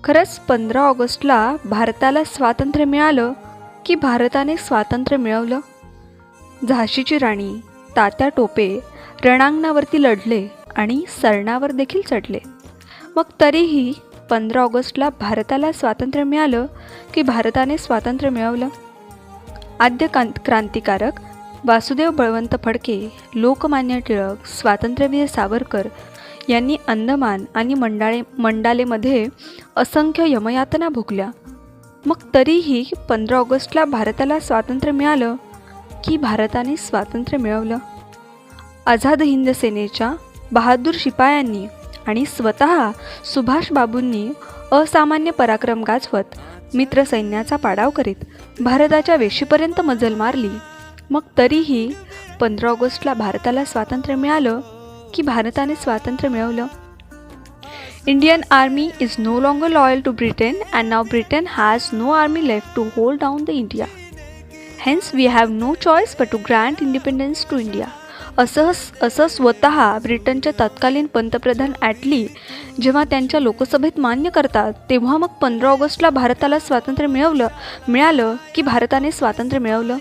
खरंच 15 ऑगस्टला भारताला स्वातंत्र्य मिळालं की भारताने स्वातंत्र्य मिळवलं? झाशीची राणी तात्या टोपे रणांगणावरती लढले आणि सरणावर देखील चढले. मग तरीही 15 ऑगस्टला भारताला स्वातंत्र्य मिळालं की भारताने स्वातंत्र्य मिळवलं? आद्य क्रांतिकारक वासुदेव बळवंत फडके, लोकमान्य टिळक, स्वातंत्र्यवीर सावरकर यांनी अंदमान आणि मंडालेमध्ये असंख्य यमयातना भोगल्या. मग तरीही 15 ऑगस्टला भारताला स्वातंत्र्य मिळालं की भारताने स्वातंत्र्य मिळवलं? आझाद हिंद सेनेच्या बहादूर शिपायांनी आणि स्वतः सुभाष बाबूंनी असामान्य पराक्रम गाजवत मित्र सैन्याचा पाडाव करीत भारताच्या वेशीपर्यंत मजल मारली. मग तरीही 15 ऑगस्टला भारताला स्वातंत्र्य मिळालं की भारताने स्वातंत्र्य मिळवलं? Indian army is no longer loyal to Britain and now Britain has no army left to hold down the India. Hence we have no choice but to grant independence to India. असं स्वतः ब्रिटनचे तत्कालीन पंतप्रधान ॲटली जेव्हा त्यांच्या लोकसभेत मान्य करतात, तेव्हा मग 15 ऑगस्टला भारताला स्वातंत्र्य मिळालं की भारताने स्वातंत्र्य मिळवलं?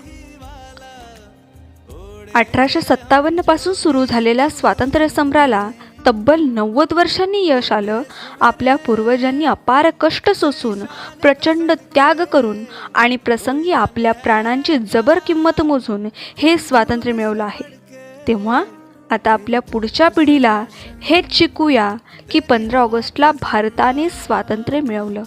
1857 पासून सुरू झालेल्या स्वातंत्र्य समराला तब्बल 90 वर्षांनी यश आलं. आपल्या पूर्वजांनी अपार कष्ट सोसून, प्रचंड त्याग करून आणि प्रसंगी आपल्या प्राणांची जबर किंमत मोजून हे स्वातंत्र्य मिळवलं आहे. तेव्हा आता आपल्या पुढच्या पिढीला हेच शिकूया की 15 ऑगस्टला भारताने स्वातंत्र्य मिळवलं.